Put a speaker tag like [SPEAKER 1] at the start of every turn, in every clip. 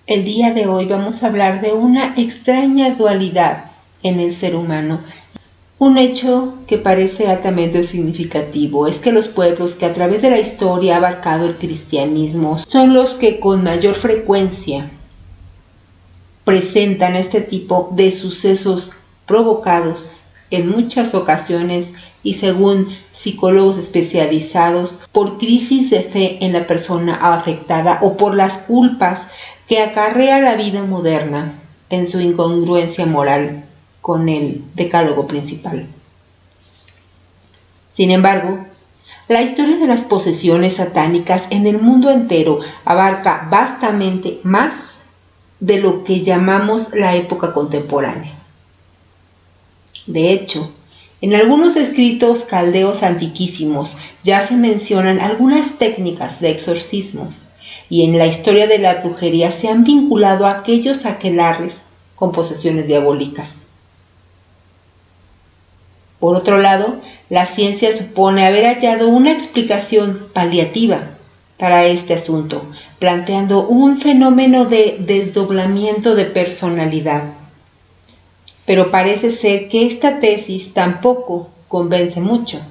[SPEAKER 1] El día de hoy vamos a hablar de una extraña dualidad en el ser humano. Un hecho que parece altamente significativo es que los pueblos que a través de la historia ha abarcado el cristianismo son los que con mayor frecuencia presentan este tipo de sucesos provocados en muchas ocasiones y según psicólogos especializados por crisis de fe en la persona afectada o por las culpas que acarrea la vida moderna en su incongruencia moral con el decálogo principal. Sin embargo, la historia de las posesiones satánicas en el mundo entero abarca vastamente más de lo que llamamos la época contemporánea. De hecho, en algunos escritos caldeos antiquísimos ya se mencionan algunas técnicas de exorcismos, y en la historia de la brujería se han vinculado a aquellos aquelarres con posesiones diabólicas. Por otro lado, la ciencia supone haber hallado una explicación paliativa para este asunto, planteando un fenómeno de desdoblamiento de personalidad. Pero parece ser que esta tesis tampoco convence mucho.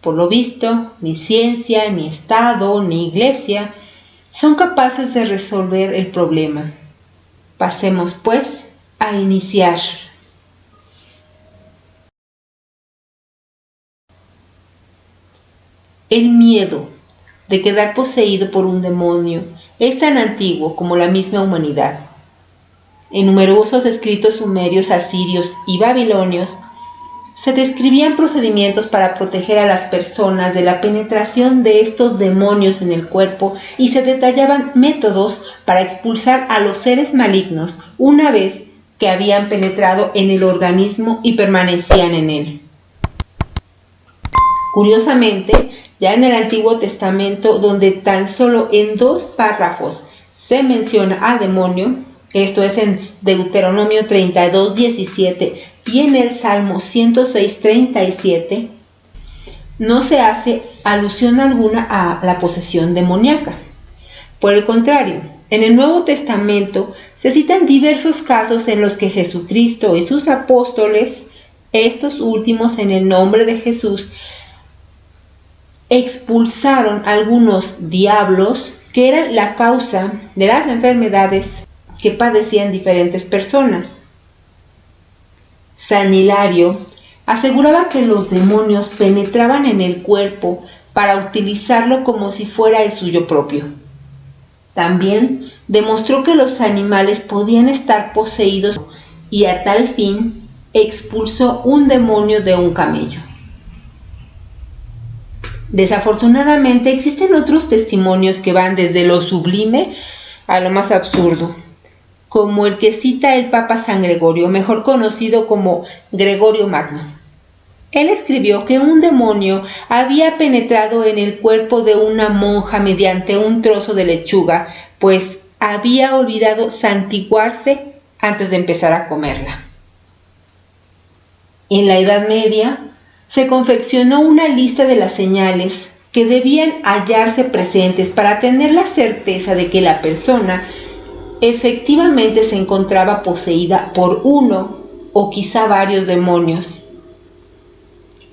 [SPEAKER 1] Por lo visto, ni ciencia, ni Estado, ni Iglesia son capaces de resolver el problema. Pasemos, pues, a iniciar. El miedo de quedar poseído por un demonio es tan antiguo como la misma humanidad. En numerosos escritos sumerios, asirios y babilonios se describían procedimientos para proteger a las personas de la penetración de estos demonios en el cuerpo y se detallaban métodos para expulsar a los seres malignos una vez que habían penetrado en el organismo y permanecían en él. Curiosamente, ya en el Antiguo Testamento, donde tan solo en 2 párrafos se menciona al demonio, esto es en Deuteronomio 32:17 y en el Salmo 106:37, no se hace alusión alguna a la posesión demoníaca. Por el contrario, en el Nuevo Testamento se citan diversos casos en los que Jesucristo y sus apóstoles, estos últimos en el nombre de Jesús, expulsaron algunos diablos que eran la causa de las enfermedades que padecían diferentes personas. San Hilario aseguraba que los demonios penetraban en el cuerpo para utilizarlo como si fuera el suyo propio. También demostró que los animales podían estar poseídos y a tal fin expulsó un demonio de un camello. Desafortunadamente existen otros testimonios que van desde lo sublime a lo más absurdo, como el que cita el Papa San Gregorio, mejor conocido como Gregorio Magno. Él escribió que un demonio había penetrado en el cuerpo de una monja mediante un trozo de lechuga, pues había olvidado santiguarse antes de empezar a comerla. En la Edad Media se confeccionó una lista de las señales que debían hallarse presentes para tener la certeza de que la persona efectivamente se encontraba poseída por uno o quizá varios demonios.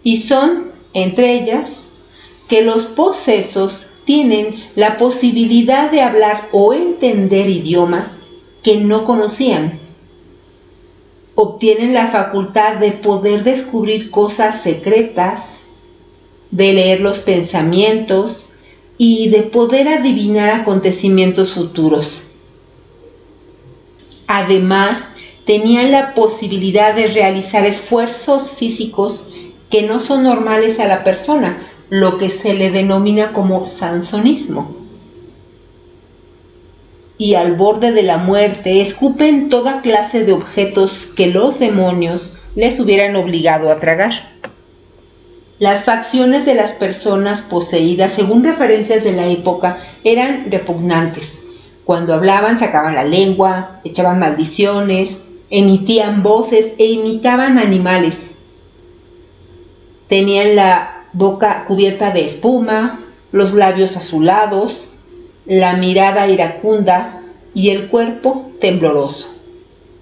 [SPEAKER 1] Y son, entre ellas, que los posesos tienen la posibilidad de hablar o entender idiomas que no conocían. Obtienen la facultad de poder descubrir cosas secretas, de leer los pensamientos y de poder adivinar acontecimientos futuros. Además, tenían la posibilidad de realizar esfuerzos físicos que no son normales a la persona, lo que se le denomina como sansonismo. Y al borde de la muerte escupen toda clase de objetos que los demonios les hubieran obligado a tragar. Las facciones de las personas poseídas, según referencias de la época, eran repugnantes. Cuando hablaban sacaban la lengua, echaban maldiciones, emitían voces e imitaban animales. Tenían la boca cubierta de espuma, los labios azulados, la mirada iracunda, y el cuerpo tembloroso.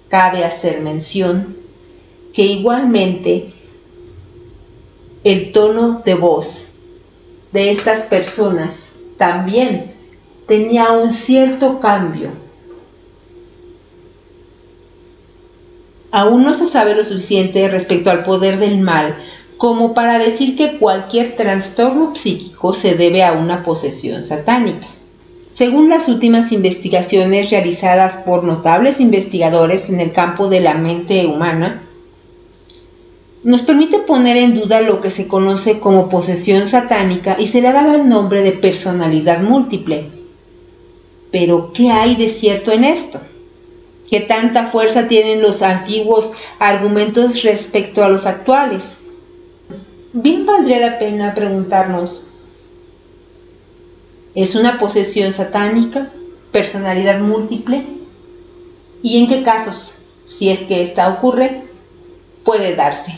[SPEAKER 1] Cabe hacer mención que igualmente el tono de voz de estas personas también tenía un cierto cambio. Aún no se sabe lo suficiente respecto al poder del mal como para decir que cualquier trastorno psíquico se debe a una posesión satánica. Según las últimas investigaciones realizadas por notables investigadores en el campo de la mente humana, nos permite poner en duda lo que se conoce como posesión satánica y se le ha dado el nombre de personalidad múltiple. Pero, ¿qué hay de cierto en esto? ¿Qué tanta fuerza tienen los antiguos argumentos respecto a los actuales? Bien valdría la pena preguntarnos, ¿es una posesión satánica, personalidad múltiple? ¿Y en qué casos, si es que esta ocurre, puede darse?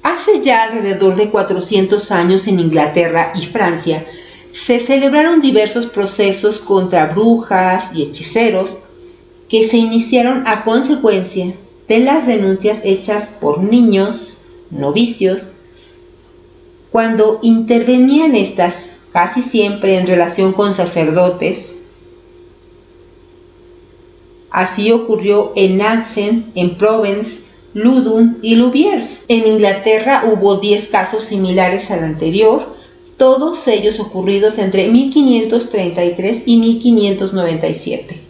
[SPEAKER 1] Hace ya alrededor de 400 años en Inglaterra y Francia se celebraron diversos procesos contra brujas y hechiceros que se iniciaron a consecuencia de las denuncias hechas por niños, novicios, cuando intervenían estas casi siempre en relación con sacerdotes. Así ocurrió en Nancy, en Provence, Loudun y Louviers. En Inglaterra hubo 10 casos similares al anterior, todos ellos ocurridos entre 1533 y 1597.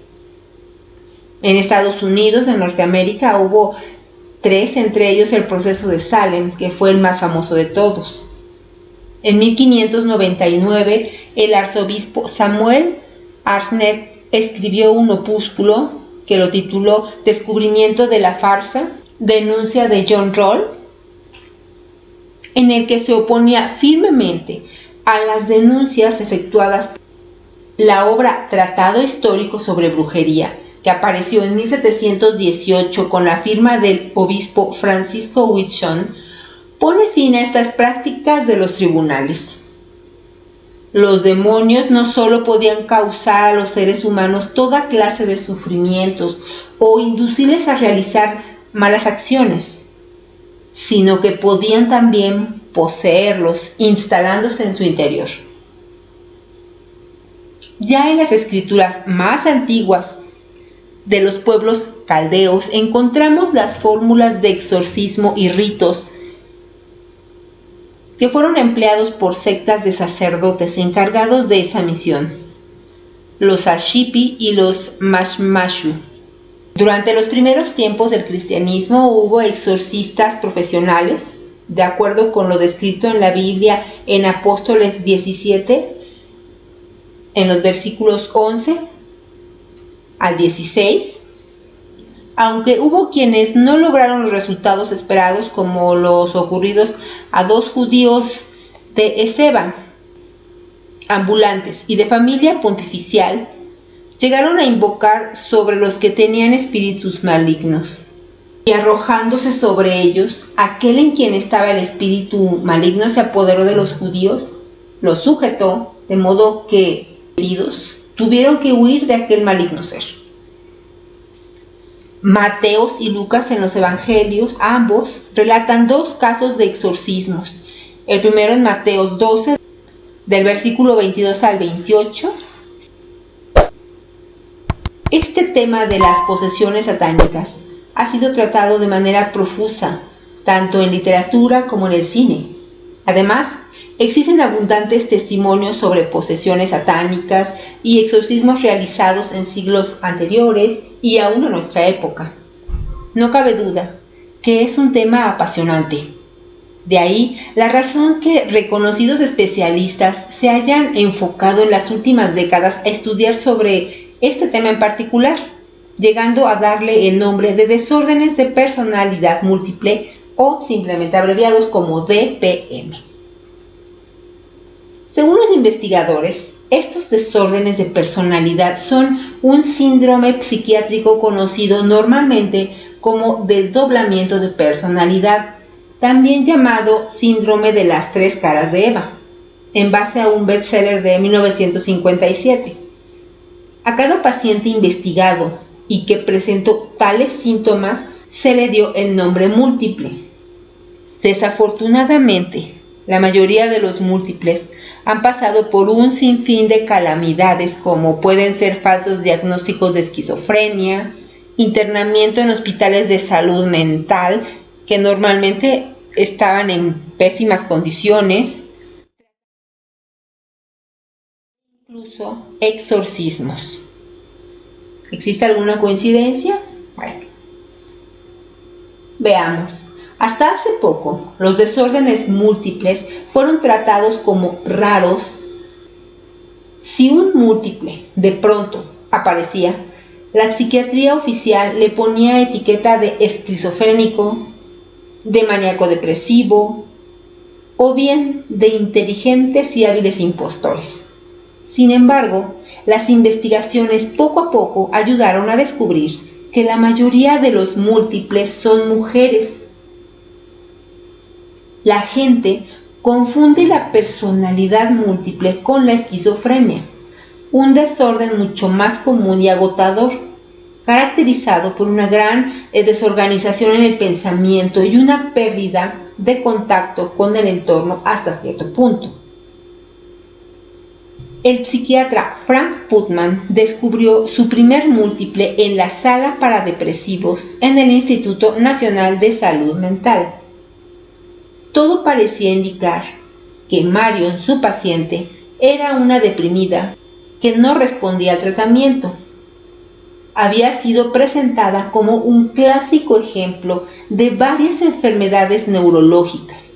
[SPEAKER 1] En Estados Unidos, en Norteamérica, hubo 3, entre ellos el proceso de Salem, que fue el más famoso de todos. En 1599, el arzobispo Samuel Arsnet escribió un opúsculo que lo tituló Descubrimiento de la farsa, denuncia de John Roll, en el que se oponía firmemente a las denuncias efectuadas por la obra Tratado Histórico sobre Brujería, que apareció en 1718 con la firma del obispo Francisco Whitson, pone fin a estas prácticas de los tribunales. Los demonios no solo podían causar a los seres humanos toda clase de sufrimientos o inducirles a realizar malas acciones, sino que podían también poseerlos, instalándose en su interior. Ya en las escrituras más antiguas de los pueblos caldeos encontramos las fórmulas de exorcismo y ritos que fueron empleados por sectas de sacerdotes encargados de esa misión, los Ashipi y los Mashmashu. Durante los primeros tiempos del cristianismo hubo exorcistas profesionales, de acuerdo con lo descrito en la Biblia en Apóstoles 17, en los versículos 11 al 16, aunque hubo quienes no lograron los resultados esperados, como los ocurridos a 2 judíos de Eseba, ambulantes y de familia pontificial, llegaron a invocar sobre los que tenían espíritus malignos, y arrojándose sobre ellos, aquel en quien estaba el espíritu maligno se apoderó de los judíos, los sujetó, de modo que, heridos, tuvieron que huir de aquel maligno ser. Mateos y Lucas en los evangelios, ambos, relatan 2 casos de exorcismos. El primero en Mateos 12, del versículo 22 al 28. Este tema de las posesiones satánicas ha sido tratado de manera profusa, tanto en literatura como en el cine. Además, existen abundantes testimonios sobre posesiones satánicas y exorcismos realizados en siglos anteriores y aún en nuestra época. No cabe duda que es un tema apasionante. De ahí la razón que reconocidos especialistas se hayan enfocado en las últimas décadas a estudiar sobre este tema en particular, llegando a darle el nombre de desórdenes de personalidad múltiple o simplemente abreviados como DPM. Según los investigadores, estos desórdenes de personalidad son un síndrome psiquiátrico conocido normalmente como desdoblamiento de personalidad, también llamado síndrome de las 3 caras de Eva, en base a un bestseller de 1957. A cada paciente investigado y que presentó tales síntomas se le dio el nombre múltiple. Desafortunadamente, la mayoría de los múltiples han pasado por un sinfín de calamidades, como pueden ser falsos diagnósticos de esquizofrenia, internamiento en hospitales de salud mental que normalmente estaban en pésimas condiciones, incluso exorcismos. ¿Existe alguna coincidencia? Bueno, veamos. Hasta hace poco, los desórdenes múltiples fueron tratados como raros. Si un múltiple de pronto aparecía, la psiquiatría oficial le ponía etiqueta de esquizofrénico, de maníaco depresivo o bien de inteligentes y hábiles impostores. Sin embargo, las investigaciones poco a poco ayudaron a descubrir que la mayoría de los múltiples son mujeres. La gente confunde la personalidad múltiple con la esquizofrenia, un desorden mucho más común y agotador, caracterizado por una gran desorganización en el pensamiento y una pérdida de contacto con el entorno hasta cierto punto. El psiquiatra Frank Putman descubrió su primer múltiple en la sala para depresivos en el Instituto Nacional de Salud Mental. Todo parecía indicar que Marion, su paciente, era una deprimida que no respondía al tratamiento. Había sido presentada como un clásico ejemplo de varias enfermedades neurológicas,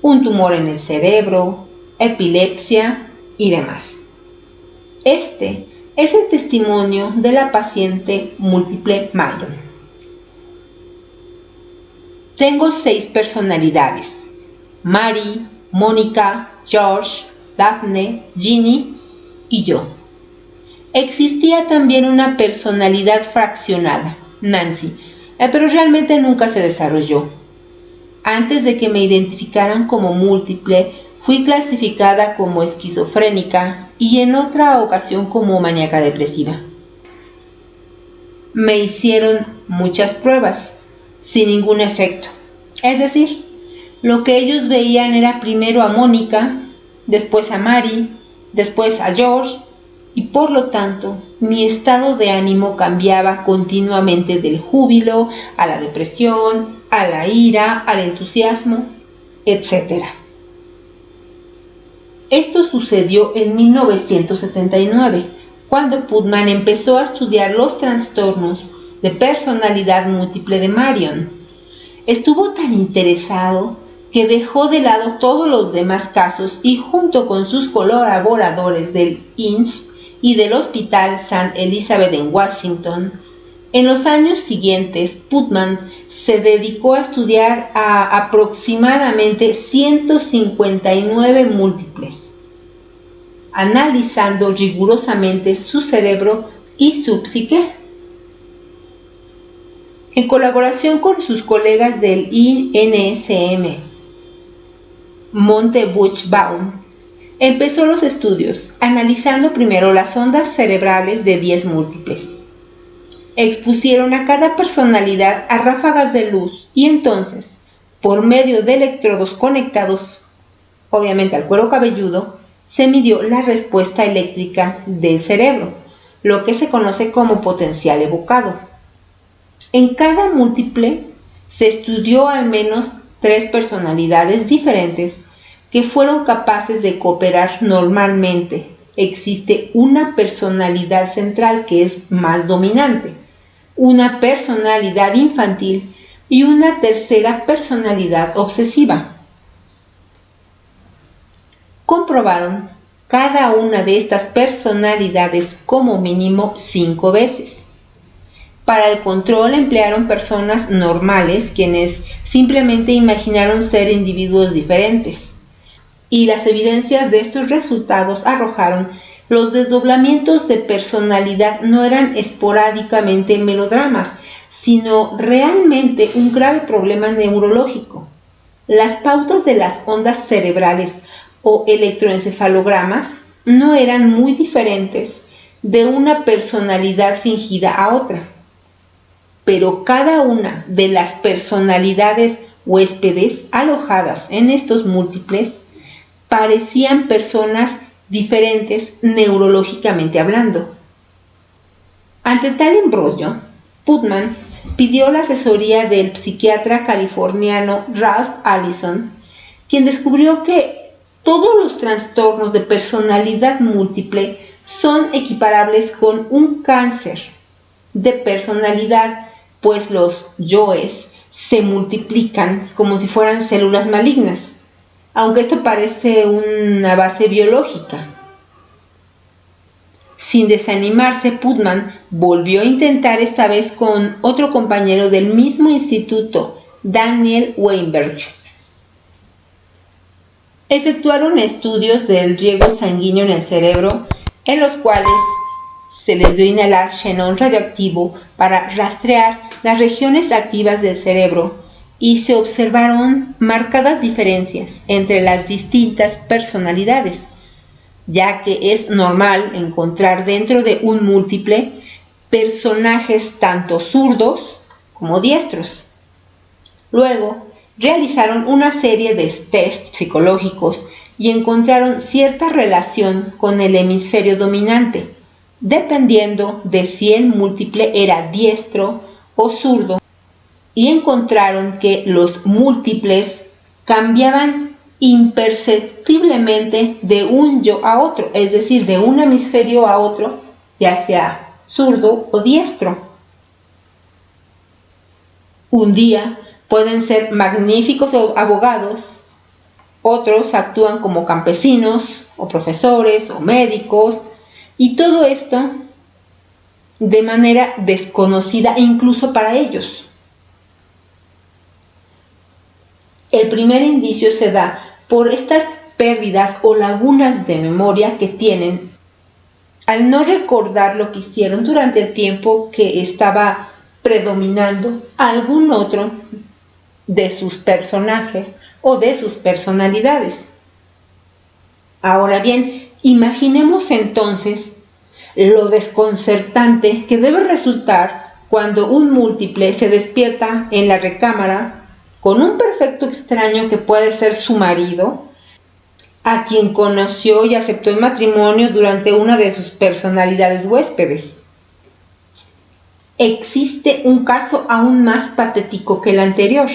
[SPEAKER 1] un tumor en el cerebro, epilepsia y demás. Este es el testimonio de la paciente múltiple Marion. Tengo 6 personalidades: Mary, Mónica, George, Daphne, Ginny y yo. Existía también una personalidad fraccionada, Nancy, pero realmente nunca se desarrolló. Antes de que me identificaran como múltiple, fui clasificada como esquizofrénica y en otra ocasión como maníaca depresiva. Me hicieron muchas pruebas, sin ningún efecto. Es decir, lo que ellos veían era primero a Mónica, después a Mary, después a George, y por lo tanto mi estado de ánimo cambiaba continuamente del júbilo a la depresión, a la ira, al entusiasmo, etc. Esto sucedió en 1979, cuando Putman empezó a estudiar los trastornos de personalidad múltiple de Marion. Estuvo tan interesado que dejó de lado todos los demás casos y junto con sus colaboradores del INSS y del Hospital St. Elizabeth en Washington, en los años siguientes Putman se dedicó a estudiar a aproximadamente 159 múltiples, analizando rigurosamente su cerebro y su psique. En colaboración con sus colegas del INSM, Monte-Buchbaum, empezó los estudios, analizando primero las ondas cerebrales de 10 múltiples. Expusieron a cada personalidad a ráfagas de luz y entonces, por medio de electrodos conectados, obviamente al cuero cabelludo, se midió la respuesta eléctrica del cerebro, lo que se conoce como potencial evocado. En cada múltiple se estudió al menos 3 personalidades diferentes que fueron capaces de cooperar normalmente. Existe una personalidad central que es más dominante, una personalidad infantil y una tercera personalidad obsesiva. Comprobaron cada una de estas personalidades como mínimo 5 veces. Para el control emplearon personas normales quienes simplemente imaginaron ser individuos diferentes. Y las evidencias de estos resultados arrojaron los desdoblamientos de personalidad no eran esporádicamente melodramas, sino realmente un grave problema neurológico. Las pautas de las ondas cerebrales o electroencefalogramas no eran muy diferentes de una personalidad fingida a otra. Pero cada una de las personalidades huéspedes alojadas en estos múltiples parecían personas diferentes neurológicamente hablando. Ante tal embrollo, Putman pidió la asesoría del psiquiatra californiano Ralph Allison, quien descubrió que todos los trastornos de personalidad múltiple son equiparables con un cáncer de personalidad, pues los yoes se multiplican como si fueran células malignas, aunque esto parece una base biológica. Sin desanimarse, Putman volvió a intentar esta vez con otro compañero del mismo instituto, Daniel Weinberg. Efectuaron estudios del riego sanguíneo en el cerebro, en los cuales se les dio inhalar xenón radioactivo para rastrear las regiones activas del cerebro y se observaron marcadas diferencias entre las distintas personalidades, ya que es normal encontrar dentro de un múltiple personajes tanto zurdos como diestros. Luego, realizaron una serie de tests psicológicos y encontraron cierta relación con el hemisferio dominante, dependiendo de si el múltiple era diestro o zurdo, y encontraron que los múltiples cambiaban imperceptiblemente de un yo a otro, es decir, de un hemisferio a otro, ya sea zurdo o diestro. Un día pueden ser magníficos abogados, otros actúan como campesinos o profesores o médicos, y todo esto de manera desconocida incluso para ellos. El primer indicio se da por estas pérdidas o lagunas de memoria que tienen al no recordar lo que hicieron durante el tiempo que estaba predominando algún otro de sus personajes o de sus personalidades. Ahora bien, imaginemos entonces lo desconcertante que debe resultar cuando un múltiple se despierta en la recámara con un perfecto extraño que puede ser su marido, a quien conoció y aceptó en matrimonio durante una de sus personalidades huéspedes. Existe un caso aún más patético que el anterior.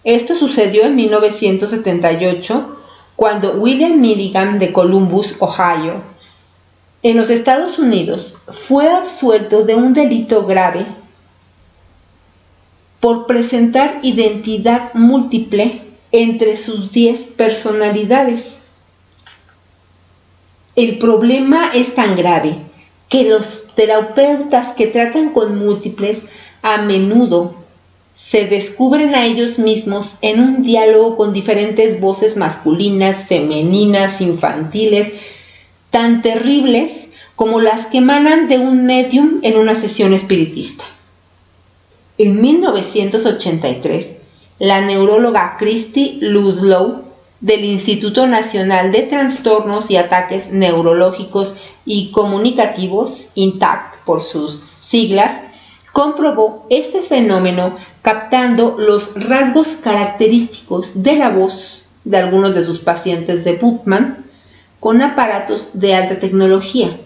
[SPEAKER 1] Esto sucedió en 1978, cuando William Milligan de Columbus, Ohio, en los Estados Unidos, fue absuelto de un delito grave por presentar identidad múltiple entre sus 10 personalidades. El problema es tan grave que los terapeutas que tratan con múltiples a menudo se descubren a ellos mismos en un diálogo con diferentes voces masculinas, femeninas, infantiles, tan terribles como las que emanan de un médium en una sesión espiritista. En 1983, la neuróloga Christy Ludlow del Instituto Nacional de Trastornos y Ataques Neurológicos y Comunicativos, INTACT por sus siglas, comprobó este fenómeno captando los rasgos característicos de la voz de algunos de sus pacientes de Putman con aparatos de alta tecnología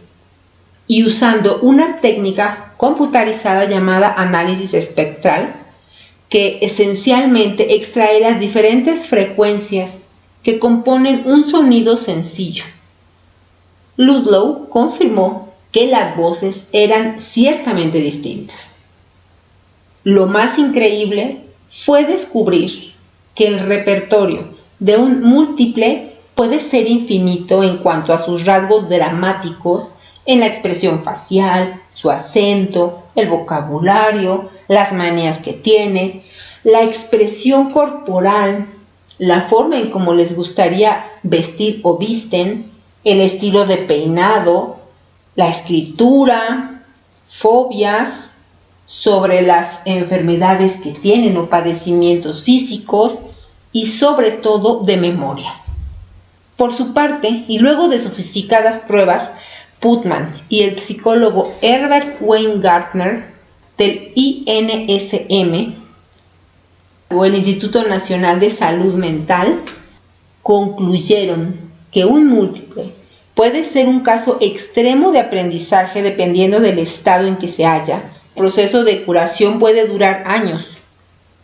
[SPEAKER 1] y usando una técnica computarizada llamada análisis espectral, que esencialmente extrae las diferentes frecuencias que componen un sonido sencillo. Ludlow confirmó que las voces eran ciertamente distintas. Lo más increíble fue descubrir que el repertorio de un múltiple puede ser infinito en cuanto a sus rasgos dramáticos en la expresión facial, su acento, el vocabulario, las manías que tiene, la expresión corporal, la forma en cómo les gustaría vestir o visten, el estilo de peinado, la escritura, fobias, sobre las enfermedades que tienen o padecimientos físicos y sobre todo de memoria. Por su parte, y luego de sofisticadas pruebas, Putman y el psicólogo Herbert Weingartner del INSM o el Instituto Nacional de Salud Mental concluyeron que un múltiple puede ser un caso extremo de aprendizaje dependiendo del estado en que se halla. El proceso de curación puede durar años.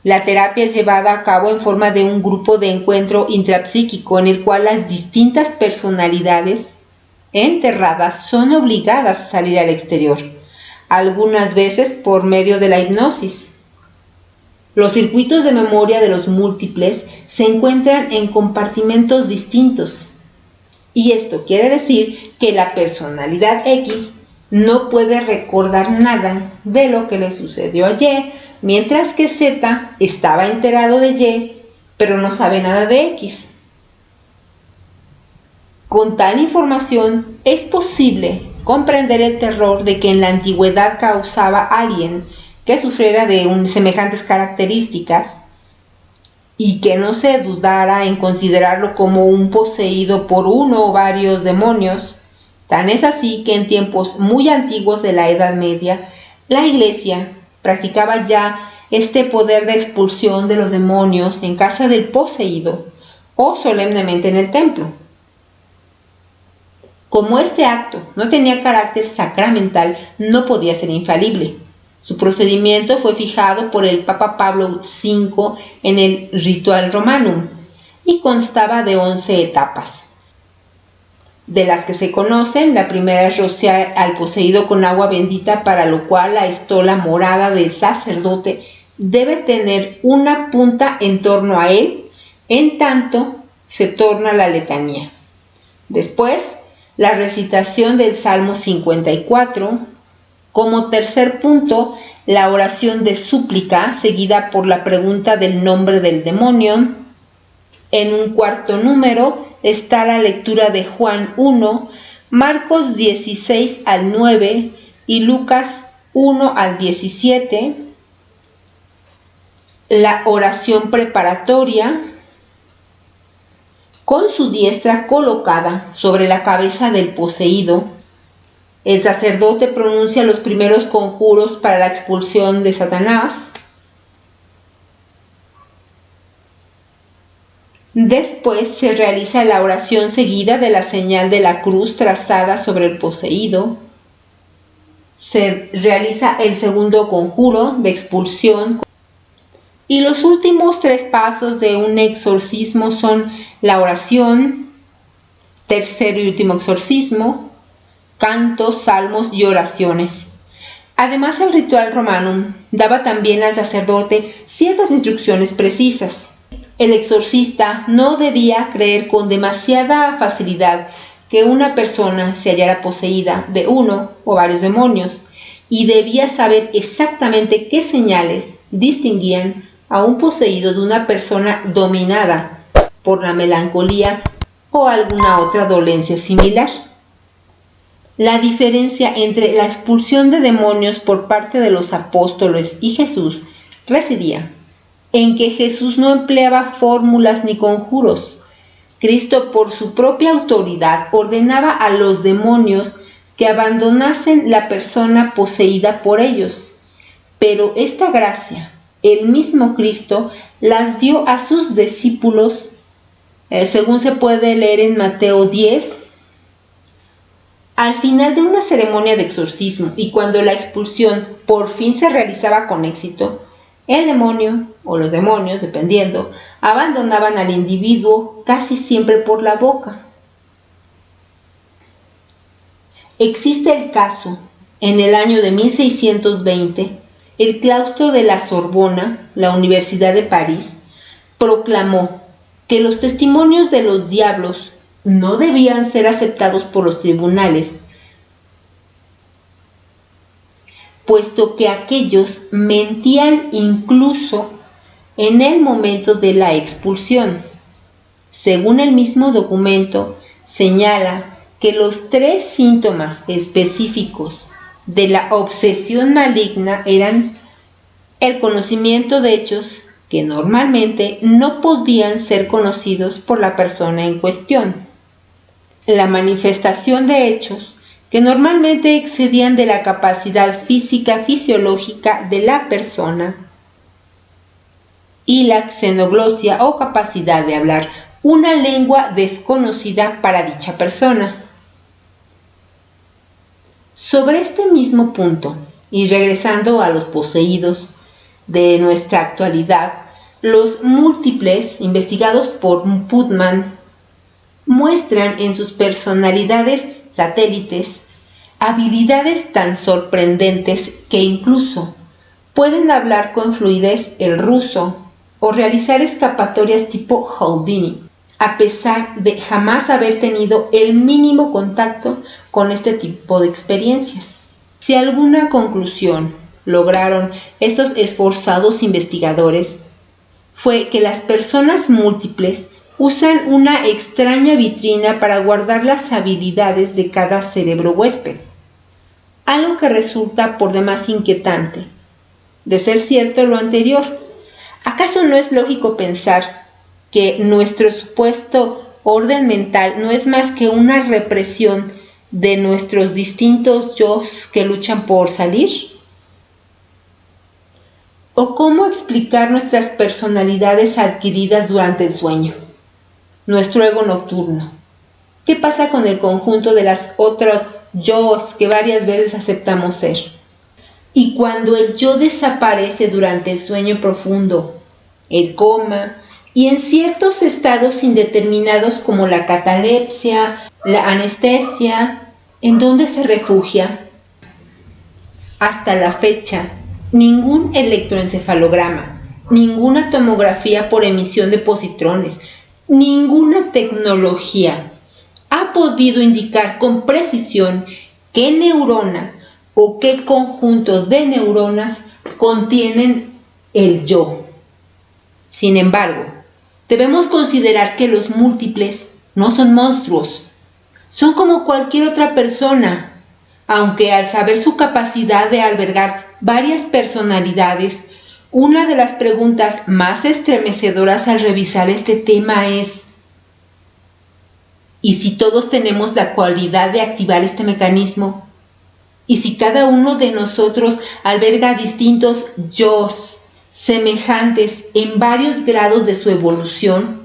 [SPEAKER 1] La terapia es llevada a cabo en forma de un grupo de encuentro intrapsíquico en el cual las distintas personalidades enterradas son obligadas a salir al exterior, algunas veces por medio de la hipnosis. Los circuitos de memoria de los múltiples se encuentran en compartimentos distintos. Y esto quiere decir que la personalidad X no puede recordar nada de lo que le sucedió a Y, mientras que Z estaba enterado de Y, pero no sabe nada de X. Con tal información es posible comprender el terror de que en la antigüedad causaba a alguien que sufriera de semejantes características y que no se dudara en considerarlo como un poseído por uno o varios demonios. Tan es así que en tiempos muy antiguos de la Edad Media, la Iglesia practicaba ya este poder de expulsión de los demonios en casa del poseído o solemnemente en el templo. Como este acto no tenía carácter sacramental, no podía ser infalible. Su procedimiento fue fijado por el Papa Pablo V en el Ritual Romanum y constaba de 11 etapas. De las que se conocen, la primera es rociar al poseído con agua bendita, para lo cual la estola morada del sacerdote debe tener una punta en torno a él, en tanto se torna la letanía. Después, la recitación del Salmo 54. Como tercer punto, la oración de súplica, seguida por la pregunta del nombre del demonio. En un cuarto número está la lectura de Juan 1, Marcos 16 al 9 y Lucas 1 al 17. La oración preparatoria, con su diestra colocada sobre la cabeza del poseído. El sacerdote pronuncia los primeros conjuros para la expulsión de Satanás. Después se realiza la oración seguida de la señal de la cruz trazada sobre el poseído. Se realiza el segundo conjuro de expulsión. Y los últimos 3 pasos de un exorcismo son la oración, tercero y último exorcismo, cantos, salmos y oraciones. Además, el Ritual Romanum daba también al sacerdote ciertas instrucciones precisas. El exorcista no debía creer con demasiada facilidad que una persona se hallara poseída de uno o varios demonios, y debía saber exactamente qué señales distinguían a un poseído de una persona dominada por la melancolía o alguna otra dolencia similar. La diferencia entre la expulsión de demonios por parte de los apóstoles y Jesús residía en que Jesús no empleaba fórmulas ni conjuros. Cristo, por su propia autoridad, ordenaba a los demonios que abandonasen la persona poseída por ellos. Pero esta gracia, el mismo Cristo las dio a sus discípulos, según se puede leer en Mateo 10, al final de una ceremonia de exorcismo, y cuando la expulsión por fin se realizaba con éxito, el demonio, o los demonios, dependiendo, abandonaban al individuo casi siempre por la boca. Existe el caso, en el año de 1620, el claustro de la Sorbona, la Universidad de París, proclamó que los testimonios de los diablos no debían ser aceptados por los tribunales, puesto que aquellos mentían incluso en el momento de la expulsión. Según el mismo documento, señala que los 3 síntomas específicos de la obsesión maligna eran el conocimiento de hechos que normalmente no podían ser conocidos por la persona en cuestión, la manifestación de hechos que normalmente excedían de la capacidad física fisiológica de la persona, y la xenoglosia o capacidad de hablar una lengua desconocida para dicha persona. Sobre este mismo punto, y regresando a los poseídos de nuestra actualidad, los múltiples investigados por Putman muestran en sus personalidades satélites habilidades tan sorprendentes que incluso pueden hablar con fluidez el ruso o realizar escapatorias tipo Houdini, a pesar de jamás haber tenido el mínimo contacto con este tipo de experiencias. Si alguna conclusión lograron estos esforzados investigadores, fue que las personas múltiples usan una extraña vitrina para guardar las habilidades de cada cerebro huésped, algo que resulta por demás inquietante. De ser cierto lo anterior, ¿acaso no es lógico pensar que nuestro supuesto orden mental no es más que una represión de nuestros distintos yos que luchan por salir? ¿O cómo explicar nuestras personalidades adquiridas durante el sueño? Nuestro ego nocturno. ¿Qué pasa con el conjunto de las otras yos que varias veces aceptamos ser? Y cuando el yo desaparece durante el sueño profundo, el coma, y en ciertos estados indeterminados como la catalepsia, la anestesia, ¿en dónde se refugia? Hasta la fecha, ningún electroencefalograma, ninguna tomografía por emisión de positrones, ninguna tecnología ha podido indicar con precisión qué neurona o qué conjunto de neuronas contienen el yo. Sin embargo, debemos considerar que los múltiples no son monstruos, son como cualquier otra persona, aunque al saber su capacidad de albergar varias personalidades, una de las preguntas más estremecedoras al revisar este tema es: ¿y si todos tenemos la cualidad de activar este mecanismo? ¿Y si cada uno de nosotros alberga distintos yos semejantes en varios grados de su evolución?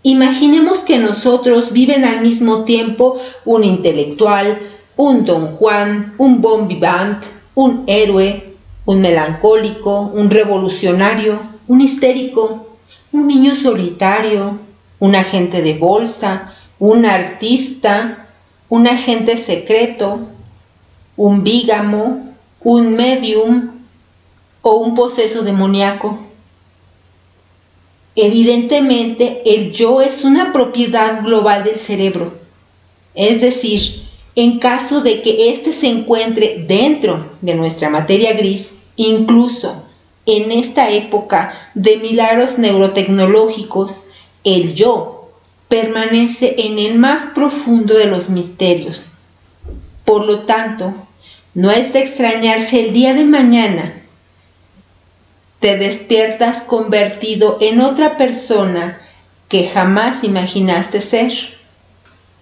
[SPEAKER 1] Imaginemos que nosotros viven al mismo tiempo un intelectual, un Don Juan, un bon vivant, un héroe, un melancólico, un revolucionario, un histérico, un niño solitario, un agente de bolsa, un artista, un agente secreto, un bígamo, un medium o un poseso demoníaco. Evidentemente, el yo es una propiedad global del cerebro, es decir, en caso de que éste se encuentre dentro de nuestra materia gris, incluso en esta época de milagros neurotecnológicos, el yo permanece en el más profundo de los misterios. Por lo tanto, no es de extrañarse el día de mañana te despiertas convertido en otra persona que jamás imaginaste ser.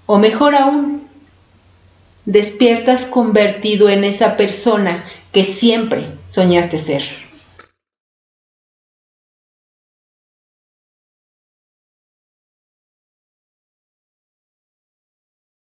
[SPEAKER 1] O mejor aún, despiertas convertido en esa persona que siempre soñaste ser.